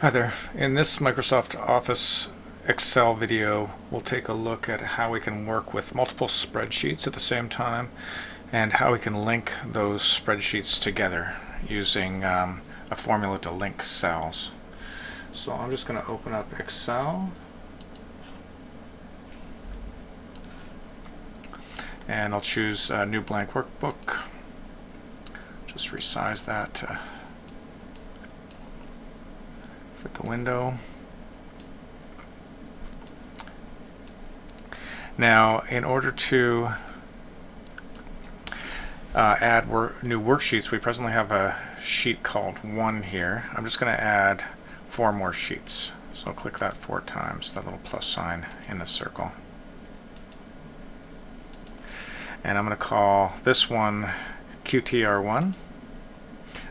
Hi there. In this Microsoft Office Excel video, we'll take a look at how we can work with multiple spreadsheets at the same time and how we can link those spreadsheets together using a formula to link cells. So I'm just going to open up Excel and I'll choose a new blank workbook. Just resize that to fit the window. Now, in order to add new worksheets, we presently have a sheet called 1 here. I'm just going to add 4 more sheets. So I'll click that 4 times, that little plus sign in the circle. And I'm going to call this one QTR1.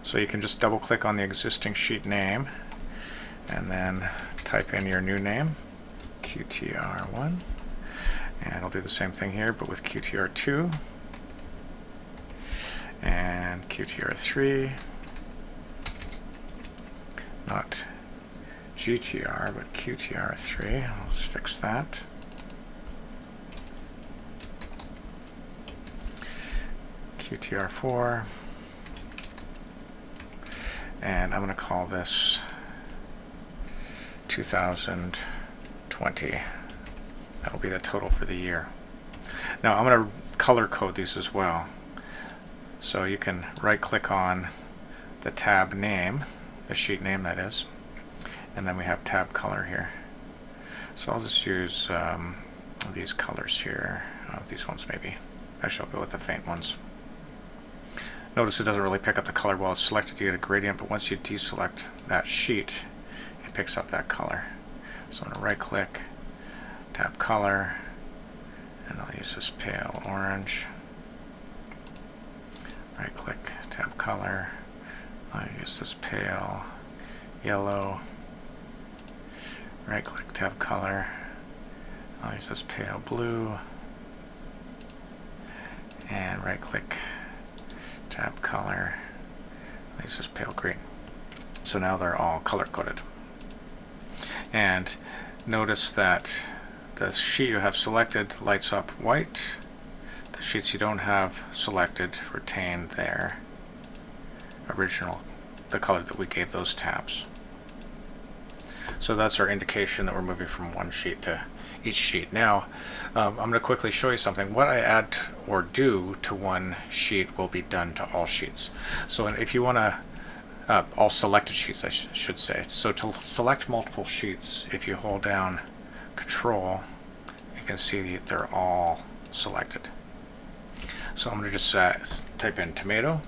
So you can just double click on the existing sheet name and then type in your new name, QTR1. And I'll do the same thing here, but with QTR2 and QTR3. Not GTR, but QTR3. Let's fix that. QTR4. And I'm going to call this 2020. That'll be the total for the year. Now I'm going to color code these as well. So you can right click on the tab name, the sheet name that is, and then we have tab color here. So I'll just use these colors here. These ones maybe. Actually I'll go with the faint ones. Notice it doesn't really pick up the color while it's selected. You get a gradient, but once you deselect that sheet, it picks up that color. So I'm going to right click, tab color, and I'll use this pale orange. Right click, tab color. I'll use this pale yellow. Right click, tab color. I'll use this pale blue. And right click, tab color. I'll use this pale green. So now they're all color coded. And notice that the sheet you have selected lights up white. The sheets you don't have selected retain their original, the color that we gave those tabs. So that's our indication that we're moving from one sheet to each sheet. Now, I'm going to quickly show you something. What I add or do to one sheet will be done to all sheets. So if you want to all selected sheets, I should say. So to select multiple sheets, if you hold down Control, you can see that they're all selected. So I'm going to just type in tomato.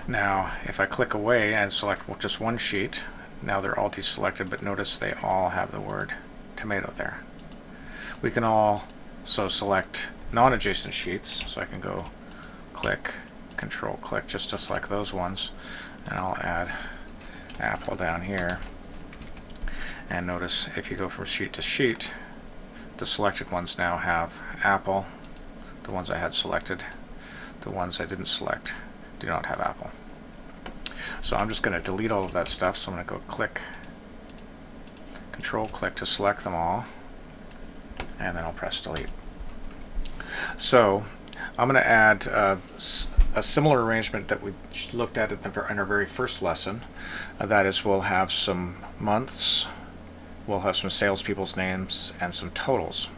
Now, if I click away and select just one sheet, now they're all deselected, but notice they all have the word tomato there. We can also select non-adjacent sheets, so I can go click, Control click just to select those ones, and I'll add apple down here. And notice if you go from sheet to sheet, the selected ones now have apple. The ones I had selected, the ones I didn't select do not have apple. So I'm just going to delete all of that stuff. So I'm going to go click, Control click to select them all, and then I'll press delete. So I'm going to add a similar arrangement that we looked at in our very first lesson. That is, we'll have some months, we'll have some salespeople's names, and some totals.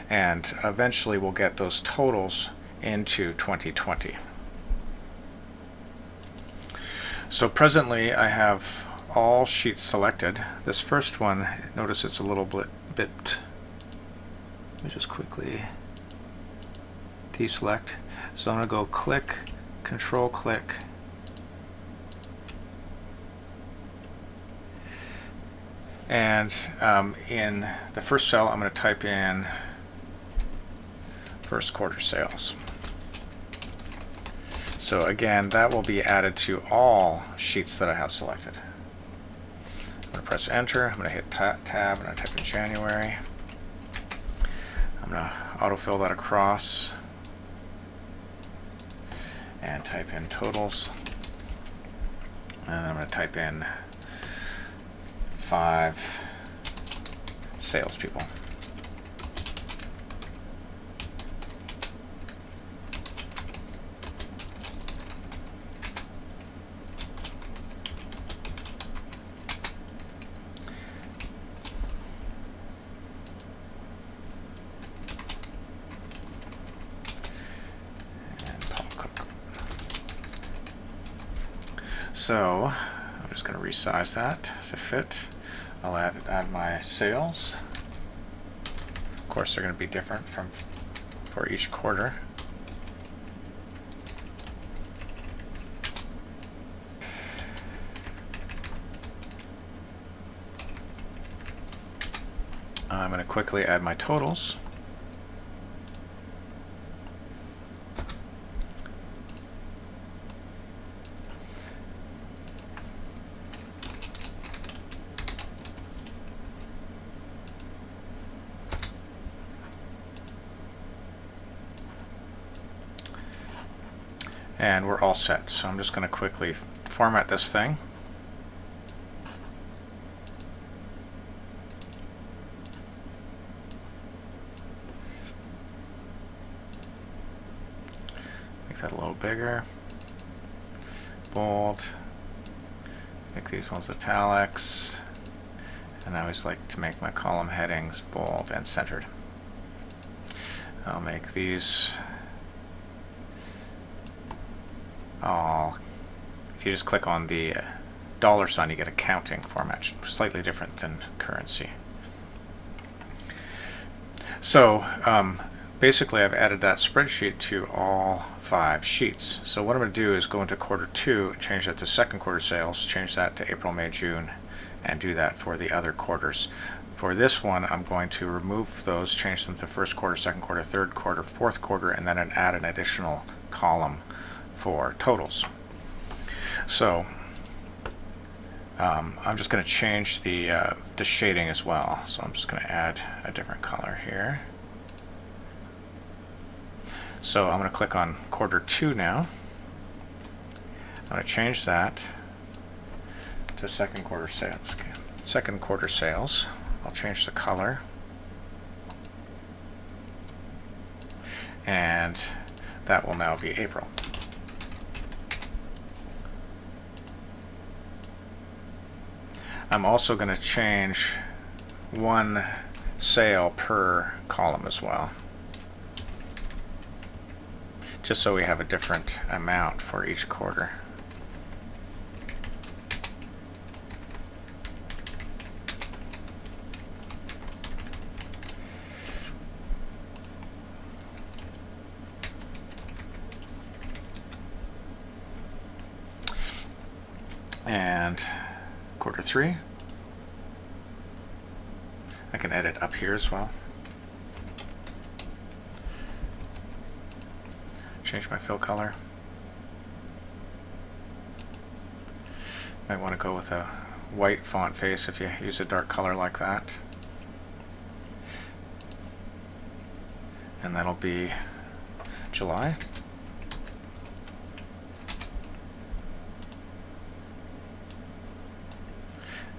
And eventually we'll get those totals into 2020. So presently I have all sheets selected. This first one, notice it's a little bit, let me just quickly deselect. So I'm going to go click, Control click, and in the first cell I'm going to type in first quarter sales. So again, that will be added to all sheets that I have selected. I'm going to press enter, I'm going to hit tab, and I'm going to type in January. I'm going to autofill that across and type in totals. And I'm going to type in 5 salespeople. So I'm just going to resize that to fit. I'll add my sales. Of course, they're going to be different for each quarter. I'm going to quickly add my totals. And we're all set. So I'm just going to quickly format this thing. Make that a little bigger. Bold. Make these ones italics. And I always like to make my column headings bold and centered. I'll make these all, if you just click on the dollar sign, you get a counting format, slightly different than currency. So basically I've added that spreadsheet to all 5 sheets. So what I'm going to do is go into quarter 2, change that to second quarter sales, change that to April, May, June, and do that for the other quarters. For this one, I'm going to remove those, change them to first quarter, second quarter, third quarter, fourth quarter, and then add an additional column for totals. So I'm just going to change the shading as well. So I'm just going to add a different color here. So I'm going to click on quarter 2 now. I'm going to change that to second quarter sales. Second quarter sales. I'll change the color. And that will now be April. I'm also going to change 1 sale per column as well, just so we have a different amount for each quarter. And quarter 3, I can edit up here as well. Change my fill color. Might want to go with a white font face if you use a dark color like that. And that'll be July.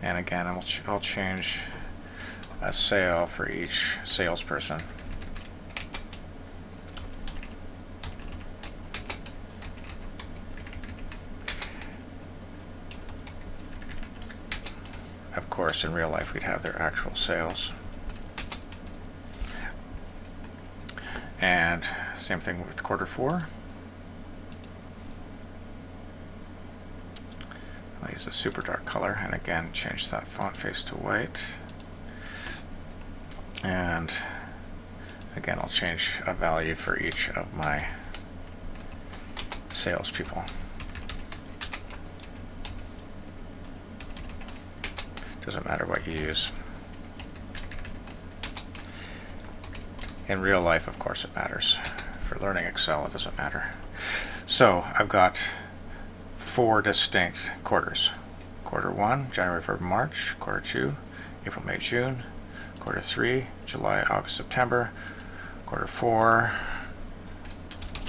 And again, I'll change a sale for each salesperson. Of course, in real life, we'd have their actual sales. And same thing with quarter 4. I'll use a super dark color, and again, change that font face to white. And again, I'll change a value for each of my salespeople. Doesn't matter what you use. In real life, of course, it matters. For learning Excel, it doesn't matter. So I've got 4 distinct quarters. Quarter 1, January, February, March. Quarter 2, April, May, June. Quarter 3, July, August, September. Quarter 4,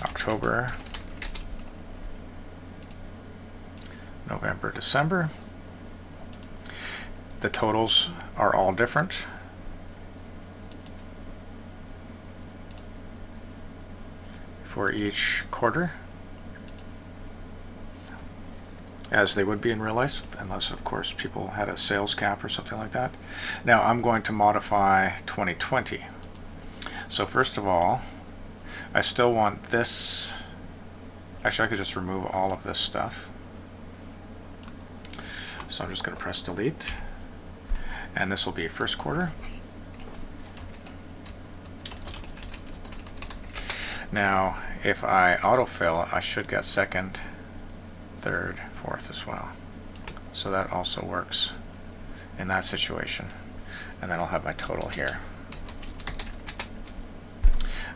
October, November, December. the totals are all different. For each quarter, as they would be in real life, unless of course people had a sales cap or something like that. Now I'm going to modify 2020. So first of all, I still want this. Actually, I could just remove all of this stuff. So I'm just going to press delete, and this will be first quarter. Now, if I autofill, I should get second, third, fourth as well. So that also works in that situation. And then I'll have my total here.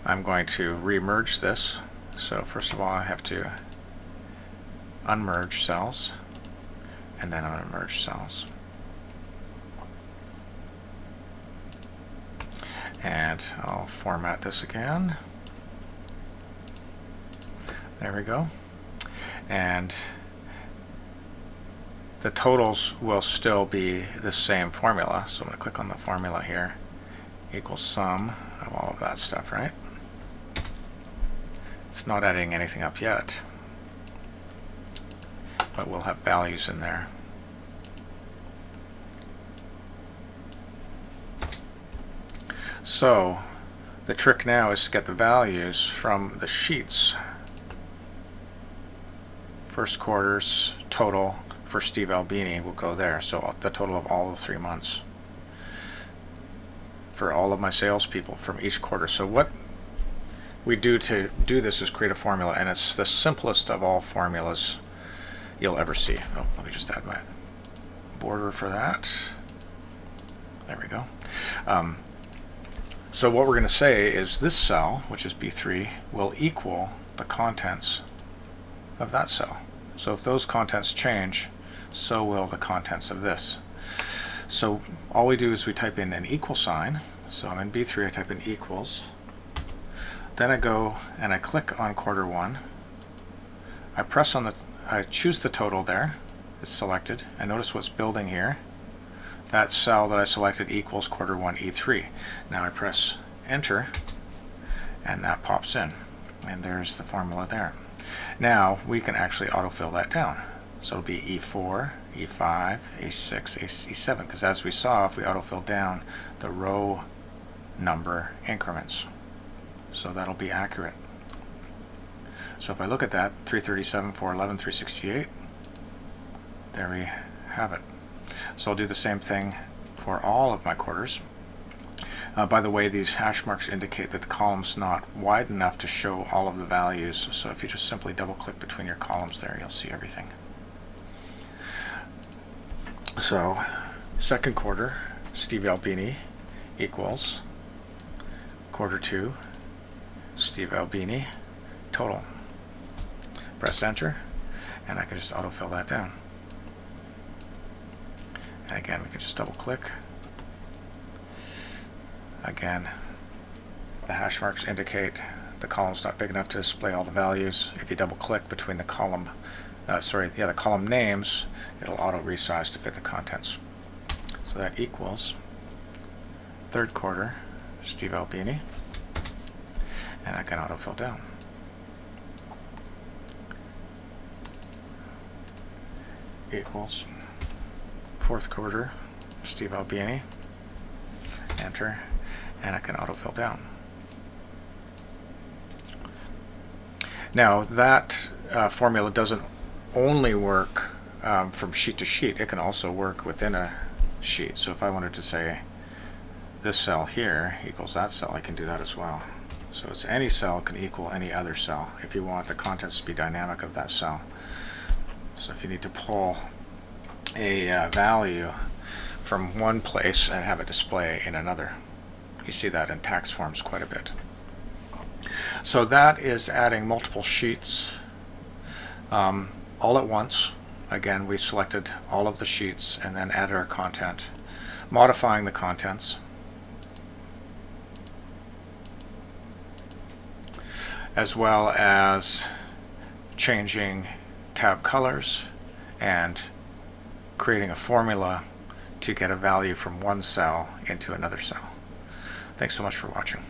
I'm going to re-merge this. So first of all, I have to unmerge cells, and then I'm going to merge cells. And I'll format this again. There we go. And the totals will still be the same formula. So I'm going to click on the formula here. Equals sum of all of that stuff, right? It's not adding anything up yet, but we'll have values in there. So the trick now is to get the values from the sheets. First quarter's total for Steve Albini will go there. So the total of all the 3 months for all of my salespeople from each quarter. So what we do to do this is create a formula, and it's the simplest of all formulas you'll ever see. Oh, let me just add my border for that. There we go. So what we're going to say is this cell, which is B3, will equal the contents of that cell. So if those contents change, so will the contents of this. So all we do is we type in an equal sign. So I'm in B3, I type in equals. Then I go and I click on quarter one. I choose the total there. It's selected. And notice what's building here. That cell that I selected equals quarter one E3. Now I press enter, and that pops in. And there's the formula there. Now we can actually autofill that down. So it'll be E4, E5, A6, E7, because as we saw, if we autofill down, the row number increments. So that'll be accurate. So if I look at that, 337, 411, 368, there we have it. So I'll do the same thing for all of my quarters. By the way, these hash marks indicate that the column's not wide enough to show all of the values. So if you just simply double click between your columns there, you'll see everything. So second quarter, Steve Albini equals quarter two, Steve Albini total. Press enter, and I can just autofill that down. And again, we can just double click. Again, the hash marks indicate the column's not big enough to display all the values. If you double click between the column, the column names, it'll auto resize to fit the contents. So that equals third quarter, Steve Albini, and I can autofill down. Equals fourth quarter, Steve Albini, enter, and I can autofill down. Now that formula doesn't only work from sheet to sheet, it can also work within a sheet. So if I wanted to say this cell here equals that cell, I can do that as well. So it's any cell can equal any other cell if you want the contents to be dynamic of that cell. So if you need to pull a value from one place and have it display in another, you see that in tax forms quite a bit. So that is adding multiple sheets all at once. Again, we selected all of the sheets and then added our content, modifying the contents, as well as changing tab colors and creating a formula to get a value from one cell into another cell. Thanks so much for watching.